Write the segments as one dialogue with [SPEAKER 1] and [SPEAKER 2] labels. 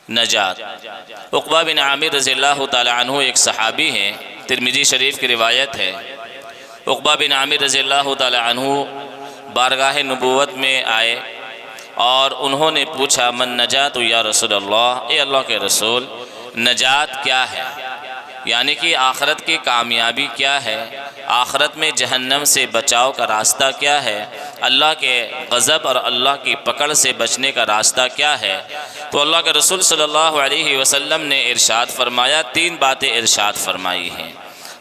[SPEAKER 1] نجات۔ عقبہ بن عامر رضی اللہ تعالی عنہ ایک صحابی ہیں، ترمذی شریف کی روایت ہے۔ عقبہ بن عامر رضی اللہ تعالی عنہ بارگاہ نبوت میں آئے اور انہوں نے پوچھا من نجات یا رسول اللہ، اے اللہ کے رسول نجات کیا ہے؟ یعنی کہ آخرت کی کامیابی کیا ہے، آخرت میں جہنم سے بچاؤ کا راستہ کیا ہے، اللہ کے غضب اور اللہ کی پکڑ سے بچنے کا راستہ کیا ہے؟ تو اللہ کے رسول صلی اللہ علیہ وسلم نے ارشاد فرمایا، 3 باتیں ارشاد فرمائی ہیں،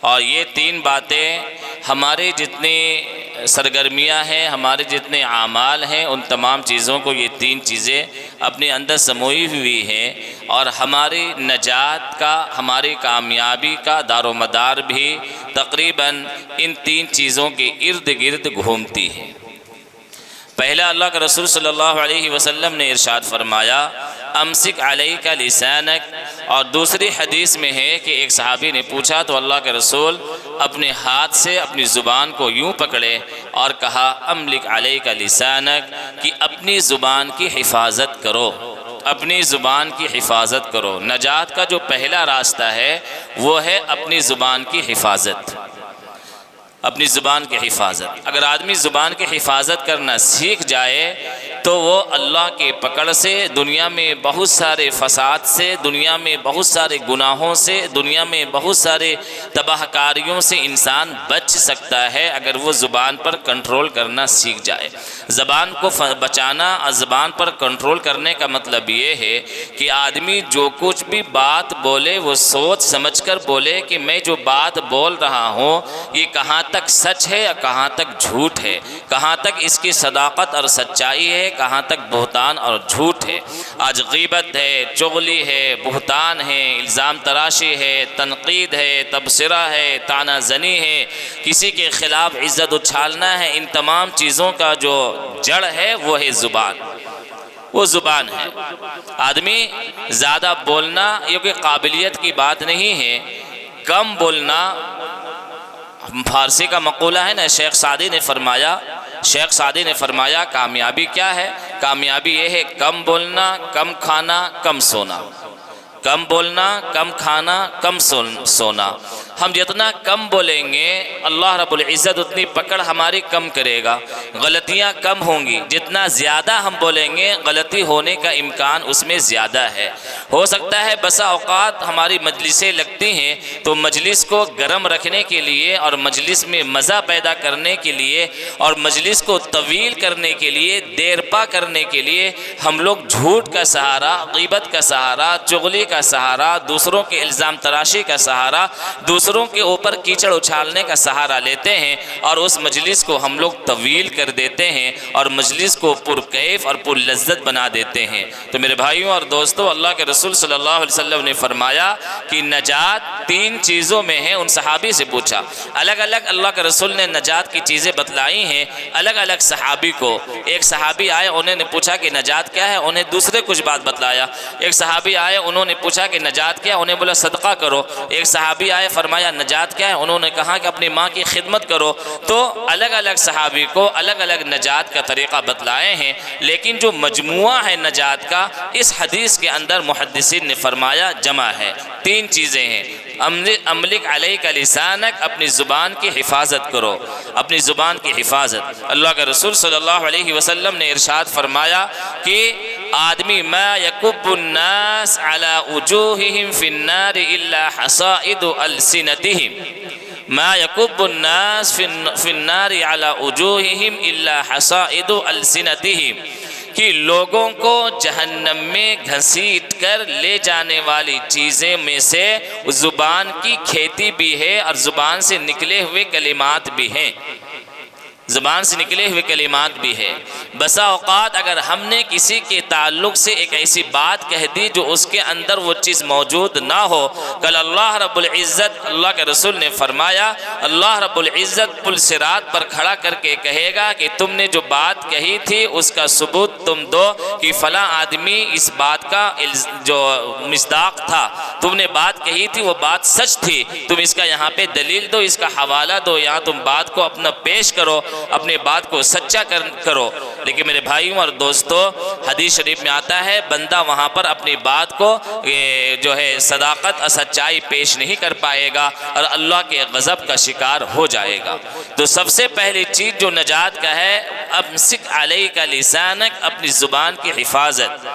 [SPEAKER 1] اور یہ 3 باتیں ہمارے جتنی سرگرمیاں ہیں، ہمارے جتنے اعمال ہیں، ان تمام چیزوں کو یہ 3 چیزیں اپنے اندر سموئی ہوئی ہیں، اور ہماری نجات کا، ہماری کامیابی کا دار و مدار بھی تقریباً ان 3 چیزوں کے ارد گرد گھومتی ہے۔ پہلا اللہ کے رسول صلی اللہ علیہ وسلم نے ارشاد فرمایا امسک علیک لسانک، اور دوسری حدیث میں ہے کہ ایک صحابی نے پوچھا تو اللہ کے رسول اپنے ہاتھ سے اپنی زبان کو یوں پکڑے اور کہا املک علیک لسانک، کہ اپنی زبان کی حفاظت کرو، اپنی زبان کی حفاظت کرو۔ نجات کا جو پہلا راستہ ہے وہ ہے اپنی زبان کی حفاظت، اپنی زبان کی حفاظت۔ اگر آدمی زبان کی حفاظت کرنا سیکھ جائے تو وہ اللہ کے پکڑ سے، دنیا میں بہت سارے فساد سے، دنیا میں بہت سارے گناہوں سے، دنیا میں بہت سارے تباہ کاریوں سے انسان بچ سکتا ہے اگر وہ زبان پر کنٹرول کرنا سیکھ جائے۔ زبان کو بچانا اور زبان پر کنٹرول کرنے کا مطلب یہ ہے کہ آدمی جو کچھ بھی بات بولے وہ سوچ سمجھ کر بولے کہ میں جو بات بول رہا ہوں یہ کہاں تک سچ ہے یا کہاں تک جھوٹ ہے، کہاں تک اس کی صداقت اور سچائی ہے، کہاں تک بہتان اور جھوٹ ہے۔ آج غیبت ہے، چغلی ہے، بہتان ہے، الزام تراشی ہے، تنقید ہے، تبصرہ ہے، طعنہ زنی ہے، کسی کے خلاف عزت اچھالنا ہے، ان تمام چیزوں کا جو جڑ ہے وہ ہے زبان، وہ زبان ہے۔ آدمی زیادہ بولنا یہ کوئی قابلیت کی بات نہیں ہے، کم بولنا، فارسی کا مقولہ ہے نا، شیخ سعدی نے فرمایا کامیابی کیا ہے؟ کامیابی یہ ہے کم بولنا، کم کھانا، کم سونا، کم بولنا، کم کھانا، کم سونا۔ ہم جتنا کم بولیں گے اللہ رب العزت اتنی پکڑ ہماری کم کرے گا، غلطیاں کم ہوں گی۔ جتنا زیادہ ہم بولیں گے غلطی ہونے کا امکان اس میں زیادہ ہے۔ ہو سکتا ہے بسا اوقات ہماری مجلسیں لگتی ہیں تو مجلس کو گرم رکھنے کے لیے اور مجلس میں مزہ پیدا کرنے کے لیے اور مجلس کو طویل کرنے کے لیے، دیر پا کرنے کے لیے ہم لوگ جھوٹ کا سہارا، غیبت کا سہارا، چغلی کا سہارا، دوسروں کے الزام تراشی کا سہارا، دوسروں کے اوپر کیچڑ اچھالنے کا سہارا لیتے ہیں اور اس مجلس کو ہم لوگ طویل کر دیتے ہیں اور مجلس کو پرکیف اور پر لذت بنا دیتے ہیں۔ تو میرے بھائیوں اور دوستوں، اللہ کے رسول صلی اللہ علیہ وسلم نے فرمایا کہ نجات 3 چیزوں میں ہے۔ ان صحابی سے پوچھا، الگ الگ اللہ کے رسول نے نجات کی چیزیں بتلائی ہیں الگ الگ صحابی کو۔ ایک صحابی آئے، انہوں نے پوچھا کہ نجات کیا ہے، انہیں دوسرے کچھ بات بتلایا۔ ایک صحابی آئے، انہوں نے پوچھا کہ نجات کیا ہے، انہیں بولا صدقہ کرو۔ ایک صحابی آئے، فرمایا نجات کیا ہے، انہوں نے کہا کہ اپنی ماں کی خدمت کرو۔ تو الگ الگ صحابی کو الگ الگ نجات کا طریقہ بتلائے ہیں، لیکن جو مجموعہ ہے نجات کا اس حدیث کے اندر محدثین نے فرمایا جمع ہے، 3 چیزیں ہیں۔ املک علیک لسانک، اپنی زبان کی حفاظت کرو، اپنی زبان کی حفاظت۔ اللہ کے رسول صلی اللہ علیہ وسلم نے ارشاد فرمایا کہ آدمی ما یکب الناس علی وجوہہم فی النار الا حصائد السنتہم، ما یکب الناس فی النار علی وجوہہم الا حصائد السنتہم، کہ لوگوں کو جہنم میں گھسیٹ کر لے جانے والی چیزیں میں سے زبان کی کھیتی بھی ہے اور زبان سے نکلے ہوئے کلمات بھی ہیں، زبان سے نکلے ہوئے کلمات بھی ہے۔ بسا اوقات اگر ہم نے کسی کے تعلق سے ایک ایسی بات کہہ دی جو اس کے اندر وہ چیز موجود نہ ہو، کل اللہ رب العزت، اللہ کے رسول نے فرمایا اللہ رب العزت پل صراط پر کھڑا کر کے کہے گا کہ تم نے جو بات کہی تھی اس کا ثبوت تم دو کہ فلاں آدمی اس بات کا جو مصداق تھا، تم نے بات کہی تھی وہ بات سچ تھی، تم اس کا یہاں پہ دلیل دو، اس کا حوالہ دو، یہاں تم بات کو اپنا پیش کرو۔ اپنے بات کو سچا کرو۔ لیکن میرے بھائیوں اور دوستو، حدیث شریف میں آتا ہے بندہ وہاں پر اپنی بات کو جو ہے صداقت اور سچائی پیش نہیں کر پائے گا اور اللہ کے غضب کا شکار ہو جائے گا۔ تو سب سے پہلی چیز جو نجات کا ہے، امسک علیک لسانک، اپنی زبان کی حفاظت۔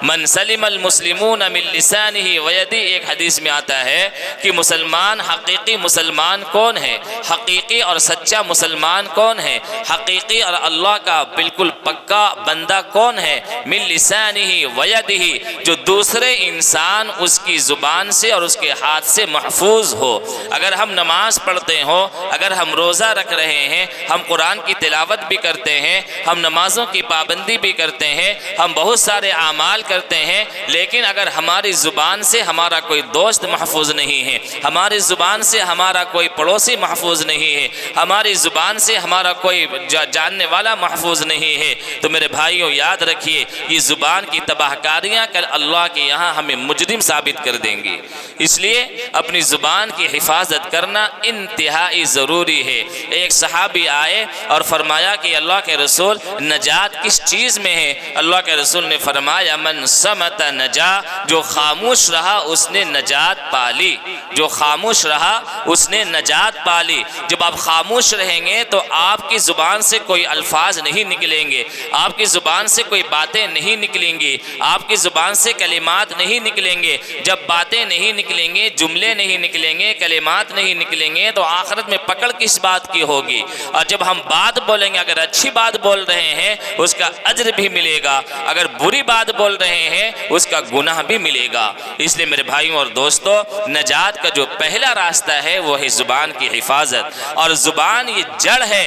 [SPEAKER 1] من سلم المسلمون من لسانہ ویدہ، ایک حدیث میں آتا ہے کہ مسلمان، حقیقی مسلمان کون ہے، حقیقی اور سچا مسلمان کون ہے، حقیقی اور اللہ کا بالکل پکا بندہ کون ہے، من لسانہ ویدہ، جو دوسرے انسان اس کی زبان سے اور اس کے ہاتھ سے محفوظ ہو۔ اگر ہم نماز پڑھتے ہوں، اگر ہم روزہ رکھ رہے ہیں، ہم قرآن کی تلاوت بھی کرتے ہیں، ہم نمازوں کی پابندی بھی کرتے ہیں، ہم بہت سارے اعمال کرتے ہیں، لیکن اگر ہماری زبان سے ہمارا کوئی دوست محفوظ نہیں ہے، ہماری زبان سے ہمارا کوئی پڑوسی محفوظ نہیں ہے، ہماری زبان سے ہمارا کوئی جاننے والا محفوظ نہیں ہے، تو میرے بھائیوں یاد رکھیے یہ زبان کی تباہ کاریاں کل اللہ کے یہاں ہمیں مجرم ثابت کر دیں گی۔ اس لیے اپنی زبان کی حفاظت کرنا انتہائی ضروری ہے۔ ایک صحابی آئے اور فرمایا کہ اللہ کے رسول نجات کس چیز میں ہے؟ اللہ کے رسول نے فرمایا من صمت نجا، جو خاموش رہا اس نے نجات پالی، جو خاموش رہا اس نے نجات پالی۔ جب آپ خاموش رہیں گے تو آپ کی زبان سے کوئی الفاظ نہیں نکلیں گے، آپ کی زبان سے کوئی باتیں نہیں نکلیں گی، آپ کی زبان سے کلمات نہیں نکلیں گے۔ جب باتیں نہیں نکلیں گے، جملے نہیں نکلیں گے، کلمات نہیں نکلیں گے، تو آخرت میں پکڑ کس بات کی ہوگی؟ اور جب ہم بات بولیں گے، اگر اچھی بات بول رہے ہیں اس کا اجر بھی ملے گا، اگر بری بات بول رہے ہیں اس کا گناہ بھی ملے گا۔ اس لیے میرے بھائیوں اور دوستو، نجات کا جو پہلا راستہ ہے وہ ہے زبان کی حفاظت، اور زبان یہ جڑ ہے۔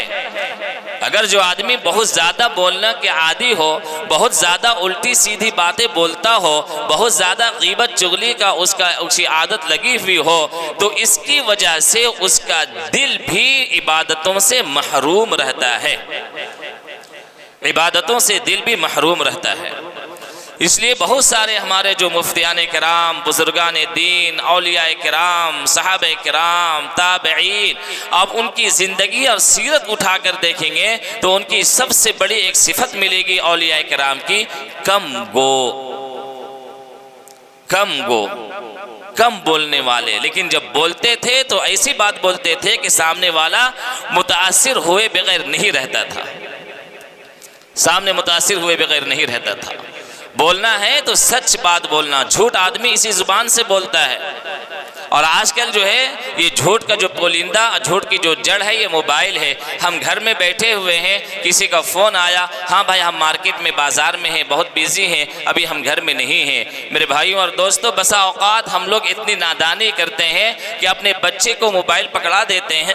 [SPEAKER 1] اگر جو آدمی بہت زیادہ بولنا کے عادی ہو، بہت زیادہ الٹی سیدھی باتیں بولتا ہو، بہت زیادہ غیبت چغلی کا اس کی عادت لگی ہوئی ہو، تو اس کی وجہ سے اس کا دل بھی عبادتوں سے محروم رہتا ہے، عبادتوں سے دل بھی محروم رہتا ہے۔ اس لیے بہت سارے ہمارے جو مفتیان کرام، بزرگان دین، اولیاء کرام، صحابہ کرام، تابعین، آپ ان کی زندگی اور سیرت اٹھا کر دیکھیں گے تو ان کی سب سے بڑی ایک صفت ملے گی اولیاء کرام کی، کم گو، کم گو، کم بولنے والے۔ لیکن جب بولتے تھے تو ایسی بات بولتے تھے کہ سامنے والا متاثر ہوئے بغیر نہیں رہتا تھا، سامنے متاثر ہوئے بغیر نہیں رہتا تھا۔ بولنا ہے تو سچ بات بولنا، جھوٹ آدمی اسی زبان سے بولتا ہے۔ اور آج کل جو ہے یہ جھوٹ کا جو پولندہ، جھوٹ کی جو جڑ ہے یہ موبائل ہے۔ ہم گھر میں بیٹھے ہوئے ہیں، کسی کا فون آیا، ہاں بھائی ہم مارکیٹ میں بازار میں ہیں، بہت بیزی ہیں، ابھی ہم گھر میں نہیں ہیں۔ میرے بھائیوں اور دوستوں، بسا اوقات ہم لوگ اتنی نادانی کرتے ہیں کہ اپنے بچے کو موبائل پکڑا دیتے ہیں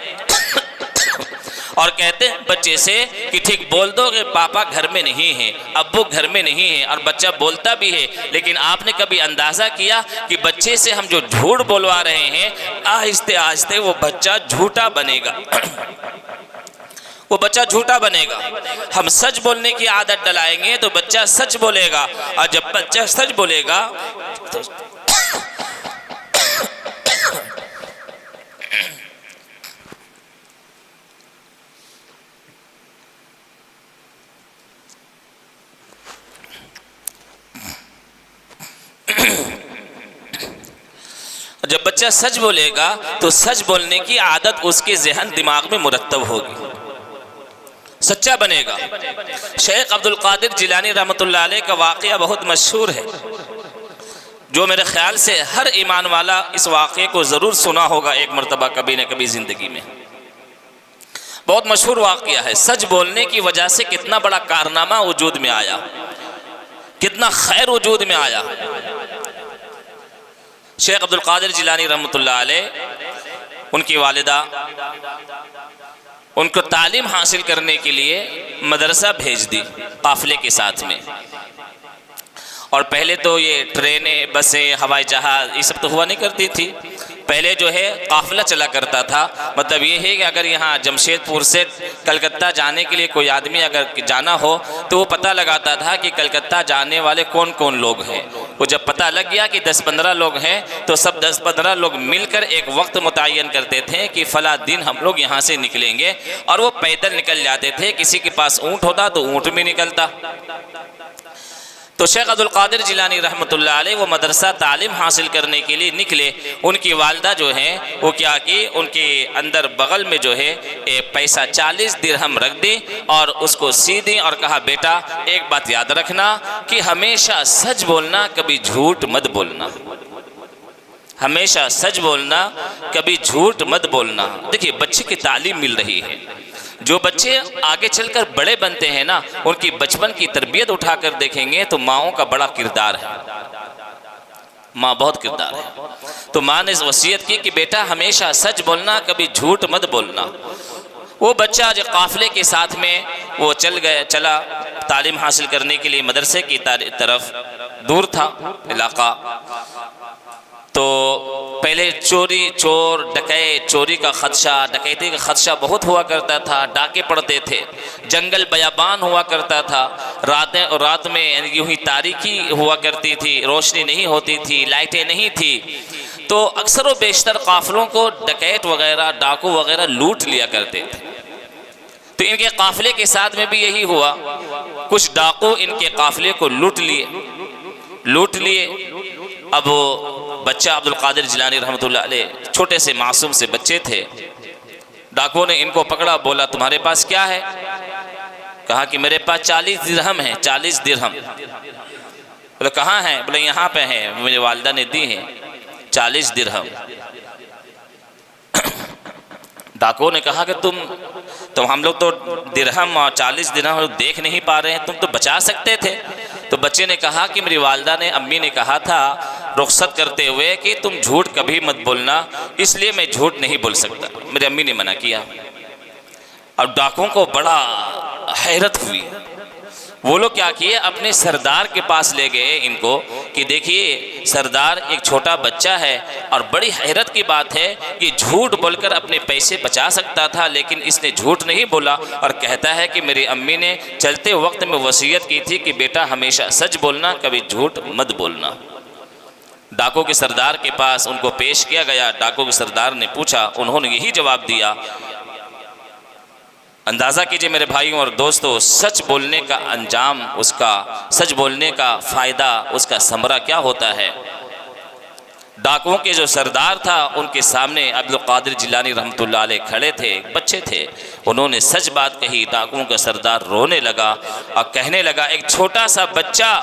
[SPEAKER 1] اور کہتے ہیں بچے سے کہ ٹھیک بول دو کہ پاپا گھر میں نہیں ہیں، ابو گھر میں نہیں ہیں، اور بچہ بولتا بھی ہے۔ لیکن آپ نے کبھی اندازہ کیا کہ بچے سے ہم جو جھوٹ بولوا رہے ہیں، آہستہ آہستہ وہ بچہ جھوٹا بنے گا، وہ بچہ جھوٹا بنے گا۔ ہم سچ بولنے کی عادت ڈلائیں گے تو بچہ سچ بولے گا، اور جب بچہ سچ بولے گا تو جب بچہ سچ بولے گا تو سچ بولنے کی عادت اس کے ذہن دماغ میں مرتب ہوگی، سچا بنے گا۔ شیخ عبد القادر جیلانی رحمۃ اللہ علیہ کا واقعہ بہت مشہور ہے، جو میرے خیال سے ہر ایمان والا اس واقعے کو ضرور سنا ہوگا ایک مرتبہ کبھی نہ کبھی زندگی میں۔ بہت مشہور واقعہ ہے، سچ بولنے کی وجہ سے کتنا بڑا کارنامہ وجود میں آیا، کتنا خیر وجود میں آیا۔ شیخ عبد القادر جیلانی رحمۃ اللہ علیہ، ان کی والدہ ان کو تعلیم حاصل کرنے کے لیے مدرسہ بھیج دی قافلے کے ساتھ میں۔ اور پہلے تو یہ ٹرینیں، بسیں، ہوائی جہاز یہ سب تو ہوا نہیں کرتی تھی، پہلے جو ہے قافلہ چلا کرتا تھا، مطلب یہ ہے کہ اگر یہاں جمشید پور سے کلکتہ جانے کے لیے کوئی آدمی اگر جانا ہو تو وہ پتہ لگاتا تھا کہ کلکتہ جانے والے کون کون لوگ ہیں۔ وہ جب پتہ لگ گیا کہ 10-15 لوگ ہیں تو سب 10-15 لوگ مل کر ایک وقت متعین کرتے تھے کہ فلاں دن ہم لوگ یہاں سے نکلیں گے، اور وہ پیدل نکل جاتے تھے۔ کسی کے پاس اونٹ ہوتا تو اونٹ بھی نکلتا۔ تو شیخ عبدالقادر جیلانی رحمۃ اللہ علیہ وہ مدرسہ تعلیم حاصل کرنے کے لیے نکلے۔ ان کی والدہ جو ہیں وہ کیا کی، ان کے اندر بغل میں جو ہے پیسہ 40 درہم رکھ دی اور اس کو سی دی اور کہا بیٹا ایک بات یاد رکھنا کہ ہمیشہ سچ بولنا، کبھی جھوٹ مت بولنا، ہمیشہ سچ بولنا، کبھی جھوٹ مت بولنا۔ دیکھیے بچے کی تعلیم مل رہی ہے۔ جو بچے آگے چل کر بڑے بنتے ہیں نا، ان کی بچپن کی تربیت اٹھا کر دیکھیں گے تو ماؤں کا بڑا کردار ہے، ماں بہت کردار ہے۔ تو ماں نے وصیت کی کہ بیٹا ہمیشہ سچ بولنا، کبھی جھوٹ مت بولنا۔ وہ بچہ جو قافلے کے ساتھ میں وہ چلا تعلیم حاصل کرنے کے لیے مدرسے کی طرف، دور تھا علاقہ، تو پہلے چور ڈکیت، چوری کا خدشہ، ڈکیتی کا خدشہ بہت ہوا کرتا تھا، ڈاکے پڑتے تھے، جنگل بیابان ہوا کرتا تھا، رات میں یوں ہی تاریکی ہوا کرتی تھی، روشنی نہیں ہوتی تھی، لائٹیں نہیں تھی، تو اکثر و بیشتر قافلوں کو ڈکیت وغیرہ، ڈاکو وغیرہ لوٹ لیا کرتے تھے۔ تو ان کے قافلے کے ساتھ میں بھی یہی ہوا، کچھ ڈاکو ان کے قافلے کو لوٹ لیے۔ اب وہ بچہ عبدالقادر جیلانی رحمۃ اللہ علیہ چھوٹے سے معصوم سے بچے تھے، ڈاکو نے ان کو پکڑا، بولا تمہارے پاس کیا ہے؟ کہا کہ میرے پاس 40 درہم ہیں، 40 درہم۔ بولے کہاں ہیں؟ بولے یہاں پہ ہیں، میری والدہ نے دی ہیں 40 درہم۔ ڈاکو نے کہا کہ تم ہم لوگ تو درہم اور 40 درہم دیکھ نہیں پا رہے ہیں، تم تو بچا سکتے تھے۔ تو بچے نے کہا کہ میری والدہ نے، امی نے کہا تھا رخصت کرتے ہوئے کہ تم جھوٹ کبھی مت بولنا، اس لیے میں جھوٹ نہیں بول سکتا، میری امی نے منع کیا۔ اب ڈاکوؤں کو بڑا حیرت ہوئی، وہ لوگ کیا کیے، اپنے سردار کے پاس لے گئے ان کو کہ دیکھیے سردار ایک چھوٹا بچہ ہے اور بڑی حیرت کی بات ہے کہ جھوٹ بول کر اپنے پیسے بچا سکتا تھا، لیکن اس نے جھوٹ نہیں بولا اور کہتا ہے کہ میری امی نے چلتے وقت میں وصیت کی تھی کہ بیٹا ہمیشہ سچ بولنا، کبھی جھوٹ مت بولنا۔ ڈاکو کے سردار کے پاس ان کو پیش کیا گیا، ڈاکو کے سردار نے پوچھا، انہوں نے یہی جواب دیا۔ اندازہ کیجئے میرے بھائیوں اور دوستو، سچ بولنے کا انجام، اس کا سچ بولنے کا فائدہ، اس کا ثمرہ کیا ہوتا ہے۔ ڈاکوؤں کے جو سردار تھا ان کے سامنے عبدالقادر جیلانی رحمۃ اللہ علیہ کھڑے تھے، بچے تھے، انہوں نے سچ بات کہی۔ ڈاکوؤں کا سردار رونے لگا اور کہنے لگا ایک چھوٹا سا بچہ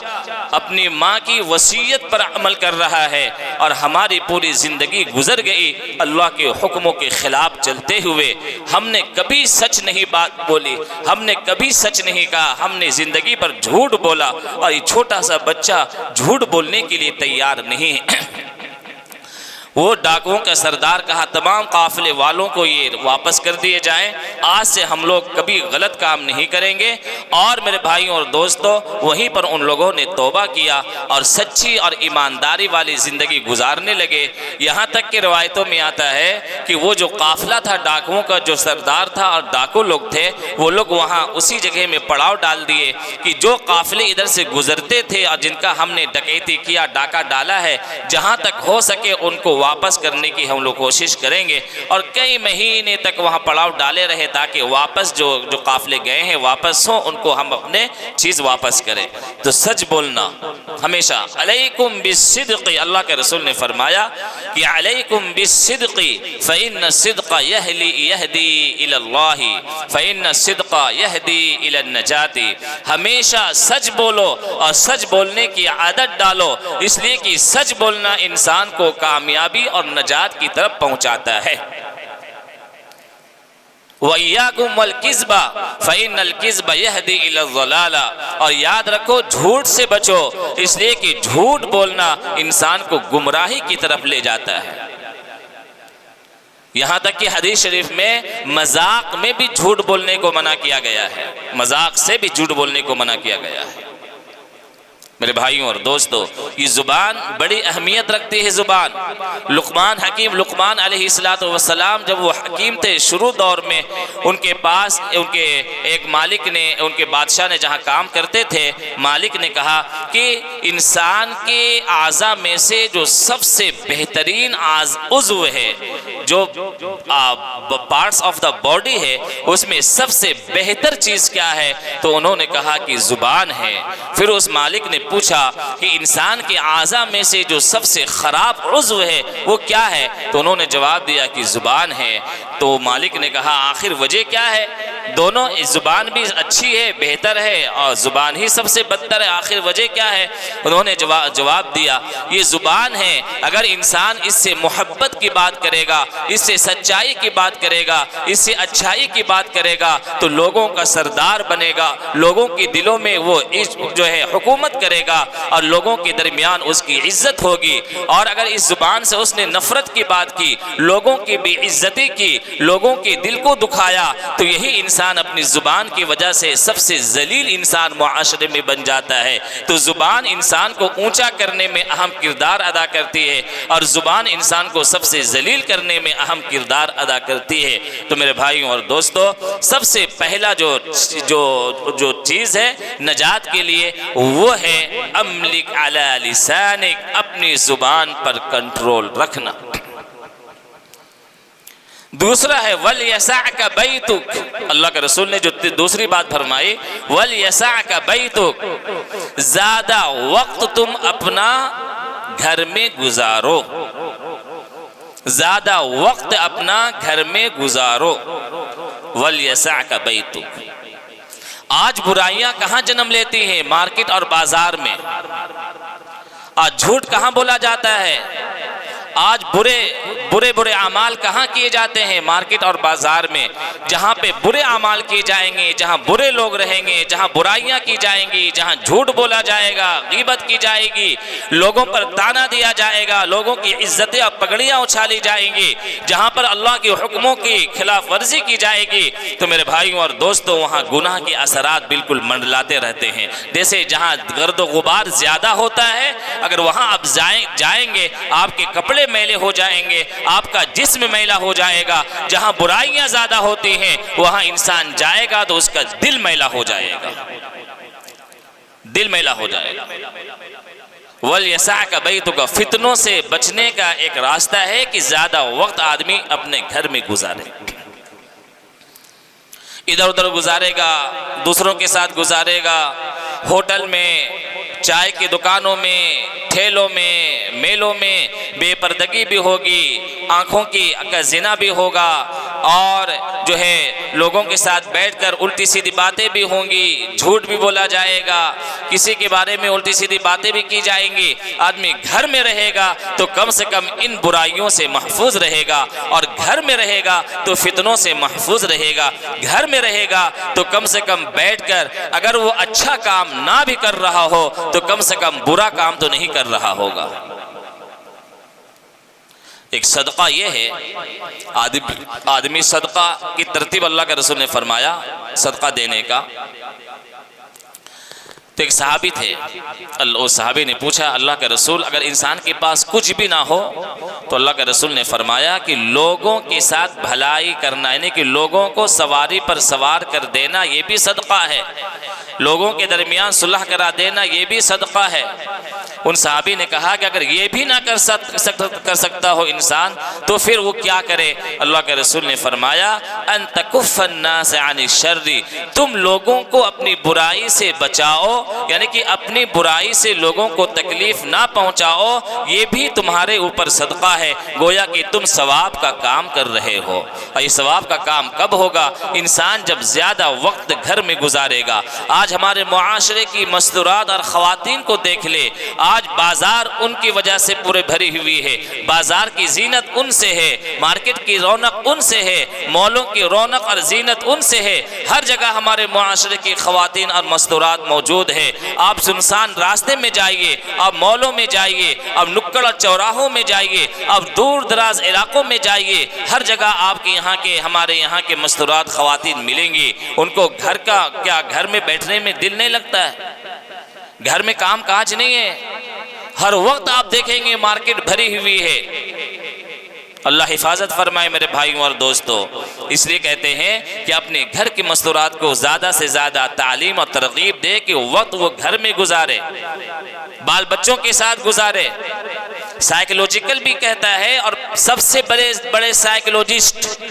[SPEAKER 1] اپنی ماں کی وصیت پر عمل کر رہا ہے اور ہماری پوری زندگی گزر گئی اللہ کے حکموں کے خلاف چلتے ہوئے، ہم نے کبھی سچ نہیں بات بولی، ہم نے کبھی سچ نہیں کہا، ہم نے زندگی پر جھوٹ بولا، اور یہ چھوٹا سا بچہ جھوٹ بولنے کے لیے تیار نہیں ہے۔ وہ ڈاکوؤں کا سردار کہا تمام قافلے والوں کو یہ واپس کر دیے جائیں، آج سے ہم لوگ کبھی غلط کام نہیں کریں گے۔ اور میرے بھائیوں اور دوستوں، وہیں پر ان لوگوں نے توبہ کیا اور سچی اور ایمانداری والی زندگی گزارنے لگے۔ یہاں تک کہ روایتوں میں آتا ہے کہ وہ جو قافلہ تھا ڈاکوؤں کا، جو سردار تھا اور ڈاکو لوگ تھے، وہ لوگ وہاں اسی جگہ میں پڑاؤ ڈال دیے کہ جو قافلے ادھر سے گزرتے تھے اور جن کا ہم نے ڈکیتی کیا، ڈاکہ ڈالا ہے، جہاں تک ہو سکے ان کو واپس کرنے کی ہم لوگ کوشش کریں گے۔ اور کئی مہینے تک وہاں پڑاؤ ڈالے رہے تاکہ واپس جو قافلے گئے ہیں واپس ہوں، ان کو ہم اپنے چیز واپس کریں۔ تو سچ بولنا ہمیشہ، علیکم بالصدق، اللہ کے رسول نے فرمایا کہ علیکم بالصدق فإن الصدق یہدی الی اللہ فإن الصدق یہدی الی النجات۔ ہمیشہ سچ بولو اور سچ بولنے کی عادت ڈالو، اس لیے کہ سچ بولنا انسان کو کامیابی اور نجات کی طرف پہنچاتا ہے۔ وَإِيَّاكُمْ وَالْكِذْبَ فَإِنَّ الْكِذْبَ يَهْدِي إِلَى الضَّلَالَ، اور یاد رکھو جھوٹ سے بچو، اس لیے کہ جھوٹ بولنا انسان کو گمراہی کی طرف لے جاتا ہے۔ یہاں تک کہ حدیث شریف میں مذاق میں بھی جھوٹ بولنے کو منع کیا گیا ہے، مذاق سے بھی جھوٹ بولنے کو منع کیا گیا ہے۔ میرے بھائیوں اور دوستو، یہ زبان بڑی اہمیت رکھتی ہے۔ زبان حکیم لقمان علیہ السلام جب وہ حکیم تھے شروع دور میں، ان کے پاس ان کے ایک مالک نے، ان کے بادشاہ نے جہاں کام کرتے تھے، مالک نے کہا کہ انسان کے اعضاء میں سے جو سب سے بہترین عضو ہے، جو پارٹس آف دا باڈی ہے، اس میں سب سے بہتر چیز کیا ہے؟ تو انہوں نے کہا کہ زبان ہے۔ پھر اس مالک نے پوچھا کہ انسان کے اعضاء میں سے جو سب سے خراب عضو ہے وہ کیا ہے؟ تو انہوں نے جواب دیا کہ زبان ہے۔ تو مالک نے کہا آخر وجہ کیا ہے؟ دونوں، زبان بھی اچھی ہے، بہتر ہے، اور زبان ہی سب سے بدتر ہے، آخر وجہ کیا ہے؟ انہوں نے جواب دیا یہ زبان ہے، اگر انسان اس سے محبت کی بات کرے گا، اس سے سچائی کی بات کرے گا، اس سے اچھائی کی بات کرے گا تو لوگوں کا سردار بنے گا، لوگوں کے دلوں میں وہ جو ہے حکومت کرے گا اور لوگوں کے درمیان اس کی عزت ہوگی۔ اور اگر اس زبان سے اس نے نفرت کی بات کی، لوگوں کی بے عزتی کی، لوگوں کے دل کو دکھایا، تو یہی انسان اپنی زبان کی وجہ سے سب سے ذلیل انسان معاشرے میں بن جاتا ہے۔ تو زبان انسان کو اونچا کرنے میں اہم کردار ادا کرتی ہے اور زبان انسان کو سب سے ذلیل کرنے میں اہم کردار ادا کرتی ہے۔ تو میرے بھائیوں اور دوستو، سب سے پہلا جو چیز ہے نجات کے لیے وہ ہے املک علی لسانک، اپنی زبان پر کنٹرول رکھنا۔ دوسرا ہے وَلْيَسَعْكَ بَيْتُكَ، اللہ کے رسول نے جو دوسری بات فرمائی وَلْيَسَعْكَ بَيْتُكَ، زیادہ وقت تم اپنا گھر میں گزارو، زیادہ وقت اپنا گھر میں گزارو۔ وَلْيَسَعْكَ بَيْتُكَ، آج برائیاں کہاں جنم لیتی ہیں؟ مارکیٹ اور بازار میں۔ آج جھوٹ کہاں بولا جاتا ہے؟ آج برے اعمال کہاں کیے جاتے ہیں؟ مارکیٹ اور بازار میں۔ جہاں پہ برے اعمال کیے جائیں گے، جہاں برے لوگ رہیں گے، جہاں برائیاں کی جائیں گی، جہاں جھوٹ بولا جائے گا، غیبت کی جائے گی، لوگوں پر تانا دیا جائے گا، لوگوں کی عزتیں اور پگڑیاں اچھالی جائیں گی، جہاں پر اللہ کے حکموں کی خلاف ورزی کی جائے گی، تو میرے بھائیوں اور دوستوں وہاں گناہ کے اثرات بالکل منڈلاتے رہتے ہیں۔ جیسے جہاں گرد و غبار زیادہ ہوتا ہے، اگر وہاں آپ جائیں گے آپ کے کپڑے میلے ہو جائیں گے، آپ کا جسم میلا ہو جائے گا۔ جہاں برائیاں زیادہ ہوتی ہیں وہاں انسان جائے گا تو اس کا دل میلا ہو جائے گا، دل میلا ہو جائے گا۔ وَلْيَسَعْكَ بَيْتُكَ، فتنوں سے بچنے کا ایک راستہ ہے کہ زیادہ وقت آدمی اپنے گھر میں گزارے، ادھر ادھر گزارے گا، دوسروں کے ساتھ گزارے گا، ہوٹل میں، چائے کی دکانوں میں، ٹھیلوں میں، میلوں میں بے پردگی بھی ہوگی، آنکھوں کی زنا بھی ہوگا، اور جو ہے لوگوں کے ساتھ بیٹھ کر الٹی سیدھی باتیں بھی ہوں گی، جھوٹ بھی بولا جائے گا، کسی کے بارے میں الٹی سیدھی باتیں بھی کی جائیں گی۔ آدمی گھر میں رہے گا تو کم سے کم ان برائیوں سے محفوظ رہے گا، اور گھر میں رہے گا تو فتنوں سے محفوظ رہے گا۔ گھر میں رہے گا تو کم سے کم بیٹھ کر اگر وہ اچھا کام نہ بھی کر رہا ہو تو کم سے کم برا کام تو نہیں کر رہا ہوگا۔ ایک صدقہ یہ ہے، آدمی صدقہ کی ترتیب اللہ کے رسول نے فرمایا صدقہ دینے کا۔ تو ایک صحابی تھے، اس صحابی نے پوچھا اللہ کے رسول اگر انسان کے پاس کچھ بھی نہ ہو تو اللہ کے رسول نے فرمایا کہ لوگوں کے ساتھ بھلائی کرنا، یعنی کہ لوگوں کو سواری پر سوار کر دینا، یہ بھی صدقہ ہے۔ لوگوں کے درمیان صلح کرا دینا یہ بھی صدقہ ہے۔ ان صحابی نے کہا کہ اگر یہ بھی نہ کر سکتا ہو انسان تو پھر وہ کیا کرے؟ اللہ کے رسول نے فرمایا ان تکف الناس عن الشر، تم لوگوں کو اپنی برائی سے بچاؤ، یعنی کہ اپنی برائی سے لوگوں کو تکلیف نہ پہنچاؤ، یہ بھی تمہارے اوپر صدقہ ہے، گویا کہ تم ثواب کا کام کر رہے ہو۔ اور یہ ثواب کا کام کب ہوگا؟ انسان جب زیادہ وقت گھر میں گزارے گا۔ آج ہمارے معاشرے کی مستورات اور خواتین کو دیکھ لے، آج بازار ان کی وجہ سے پورے بھری ہوئی ہے، بازار کی زینت ان سے ہے، مارکیٹ کی رونق ان سے ہے، مالوں کی رونق اور زینت ان سے ہے، ہر جگہ ہمارے معاشرے کی خواتین اور مستورات موجود ہے۔ آپ سنسان راستے میں جائیے، آپ مالوں میں جائیے، آپ نکڑ اور چوراہوں میں جائیے، آپ دور دراز علاقوں میں جائیے، ہر جگہ آپ کے ہمارے یہاں کے مستورات خواتین ملیں گی۔ ان کو گھر میں بیٹھنے میں دل نہیں لگتا ہے، گھر میں کام کاج نہیں ہے، ہر وقت آپ دیکھیں گے مارکیٹ بھری ہوئی ہے۔ اللہ حفاظت فرمائے میرے بھائیوں اور دوستو، اس لیے کہتے ہیں کہ اپنے گھر کی مستورات کو زیادہ سے زیادہ تعلیم اور ترغیب دے کہ وقت وہ گھر میں گزارے، بال بچوں کے ساتھ گزارے۔ سائیکولوجیکل بھی کہتا ہے، اور سب سے بڑے سائیکولوجسٹ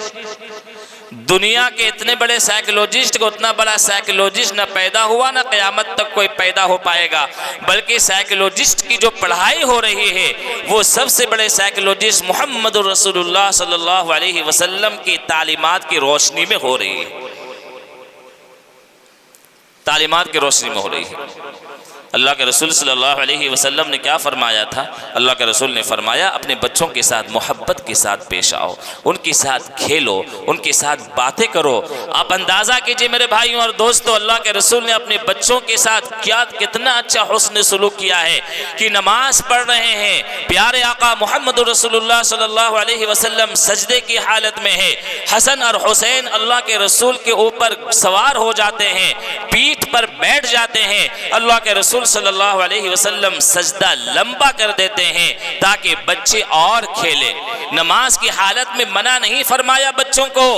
[SPEAKER 1] دنیا کے اتنے بڑے سائیکولوجسٹ کو اتنا بڑا سائیکولوجسٹ نہ پیدا ہوا نہ قیامت تک کوئی پیدا ہو پائے گا، بلکہ سائیکولوجسٹ کی جو پڑھائی ہو رہی ہے وہ سب سے بڑے سائیکولوجسٹ محمد رسول اللہ صلی اللہ علیہ وسلم کی تعلیمات کی روشنی میں ہو رہی ہے، تعلیمات کی روشنی میں ہو رہی ہے۔ اللہ کے رسول صلی اللہ علیہ وسلم نے کیا فرمایا تھا؟ اللہ کے رسول نے فرمایا اپنے بچوں کے ساتھ محبت کے ساتھ پیش آؤ، ان کے ساتھ کھیلو، ان کے ساتھ باتیں کرو۔ آپ اندازہ کیجئے میرے بھائیوں اور دوستو، اللہ کے رسول نے اپنے بچوں کے ساتھ کتنا اچھا حسن سلوک کیا ہے کہ نماز پڑھ رہے ہیں، پیارے آقا محمد رسول اللہ صلی اللہ علیہ وسلم سجدے کی حالت میں ہے، حسن اور حسین اللہ کے رسول کے اوپر سوار ہو جاتے ہیں، پیٹھ پر بیٹھ جاتے ہیں، اللہ کے رسول صلی اللہ علیہ وسلم سجدہ لمبا کر دیتے ہیں تاکہ بچے اور کھیلے۔ نماز کی حالت میں منع نہیں فرمایا بچوں کو،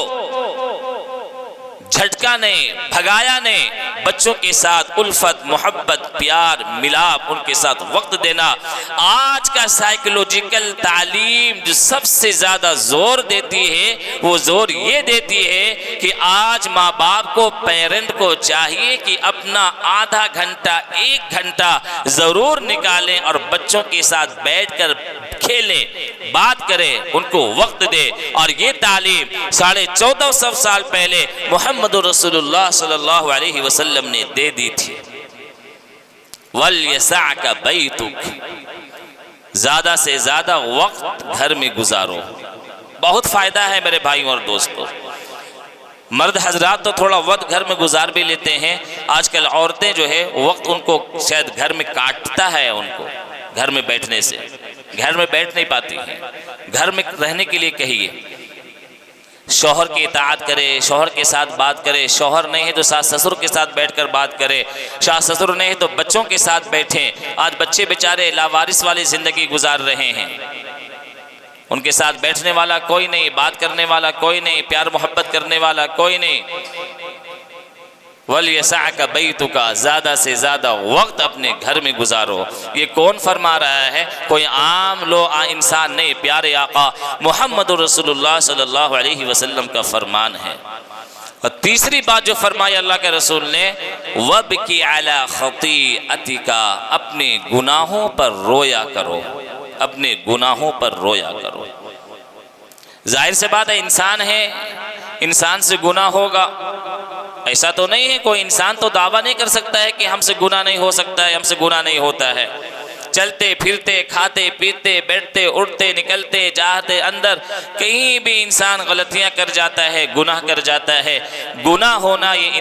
[SPEAKER 1] جھٹکا نہیں، بھگایا نہیں، بچوں کے ساتھ الفت، محبت، پیار، ملاپ، ان کے ساتھ وقت دینا۔ آج کا سائیکولوجیکل تعلیم جو سب سے زیادہ زور دیتی ہے وہ زور یہ دیتی ہے کہ آج ماں باپ کو، پیرنٹ کو چاہیے کہ اپنا آدھا گھنٹہ، 1 گھنٹہ ضرور نکالیں اور بچوں کے ساتھ بیٹھ کر کھیلیں، بات کریں، ان کو وقت دے۔ اور یہ تعلیم 1450 سال پہلے محمد رسول اللہ صلی اللہ علیہ وسلم نے دے دی تھی۔ وَلْيَسَعْكَ بَيْتُكَ، زیادہ سے زیادہ وقت گھر میں گزارو، بہت فائدہ ہے میرے بھائیوں اور دوستوں۔ مرد حضرات تو تھوڑا وقت گھر میں گزار بھی لیتے ہیں، آج کل عورتیں جو ہے وقت ان کو شاید گھر میں کاٹتا ہے، ان کو گھر میں بیٹھنے سے، گھر میں بیٹھ نہیں پاتی ہیں۔ گھر میں رہنے کے لیے کہیے، شوہر کی اطاعت کرے، شوہر کے ساتھ بات کرے، شوہر نہیں ہے تو ساس سسر کے ساتھ بیٹھ کر بات کرے، ساس سسر نہیں ہے تو بچوں کے ساتھ بیٹھیں۔ آج بچے بیچارے لاوارث والی زندگی گزار رہے ہیں، ان کے ساتھ بیٹھنے والا کوئی نہیں، بات کرنے والا کوئی نہیں، پیار محبت کرنے والا کوئی نہیں۔ وَلْيَسَعْكَ بَيْتُكَ، زیادہ سے زیادہ وقت اپنے گھر میں گزارو۔ یہ کون فرما رہا ہے؟ کوئی عام انسان نہیں، پیارے آقا محمد رسول اللہ صلی اللہ علیہ وسلم کا فرمان ہے۔ اور تیسری بات جو فرمائی اللہ کے رسول نے، وَبْكِ عَلَى خَطِيئَتِكَ، اپنے گناہوں پر رویا کرو، اپنے گناہوں پر رویا کرو۔ ظاہر سے بات ہے، انسان ہے، انسان سے گناہ ہوگا، ایسا تو نہیں ہے، کوئی انسان تو دعویٰ نہیں کر سکتا ہے کہ ہم سے گناہ نہیں ہو سکتا ہے، ہم سے گناہ نہیں ہوتا ہے۔ چلتے پھرتے، کھاتے پیتے، بیٹھتے اٹھتے، نکلتے جاتے، اندر کہیں بھی انسان غلطیاں کر جاتا ہے، گناہ کر جاتا ہے۔ گناہ ہونا یہ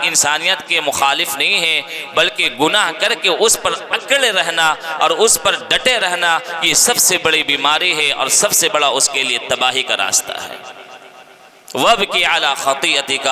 [SPEAKER 1] انسانیت کے مخالف نہیں ہے، بلکہ گناہ کر کے اس پر اکڑے رہنا اور اس پر ڈٹے رہنا یہ سب سے بڑی بیماری ہے اور سب سے بڑا اس کے لیے تباہی کا راستہ ہے۔ وَبْكِ عَلَى خَطِيئَتِكَ،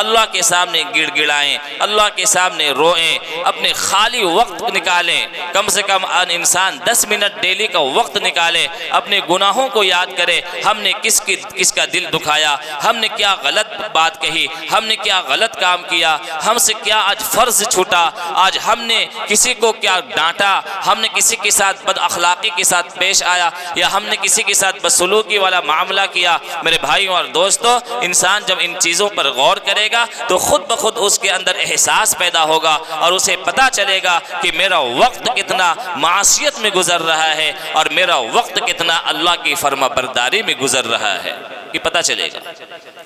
[SPEAKER 1] اللہ کے سامنے گڑ گڑائیں، اللہ کے سامنے روئیں، اپنے خالی وقت نکالیں، کم سے کم انسان 10 منٹ ڈیلی کا وقت نکالیں، اپنے گناہوں کو یاد کرے، ہم نے کس کا دل دکھایا، ہم نے کیا غلط بات کہی، ہم نے کیا غلط کام کیا، ہم سے کیا آج فرض چھوٹا، آج ہم نے کسی کو کیا ڈانٹا، ہم نے کسی کے ساتھ بد اخلاقی کے ساتھ پیش آیا، یا ہم نے کسی کے ساتھ بدسلوکی والا معاملہ کیا۔ میرے بھائیوں اور دوستوں، انسان جب ان چیزوں پر غور کرے گا تو خود بخود اس کے اندر احساس پیدا ہوگا اور اسے پتا چلے گا کہ میرا وقت کتنا معصیت میں گزر رہا ہے اور میرا وقت کتنا اللہ کی فرما برداری میں گزر رہا ہے، یہ پتا چلے گا۔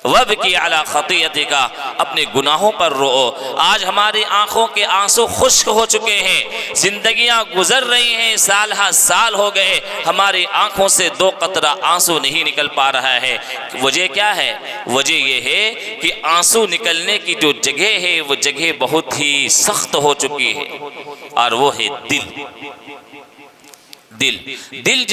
[SPEAKER 1] وَبْكِ عَلَى خَطِيئَتِكَ، اپنے گناہوں پر رو۔ آج ہماری آنکھوں کے آنسو خشک ہو چکے ہیں، زندگیاں گزر رہی ہیں، سال ہا سال ہو گئے، ہماری آنکھوں سے 2 قطرہ آنسو نہیں نکل پا رہا ہے۔ وجہ کیا ہے؟ وجہ یہ ہے کہ آنسو نکلنے کی جو جگہ ہے وہ جگہ بہت ہی سخت ہو چکی ہے، اور وہ ہے دل۔ دل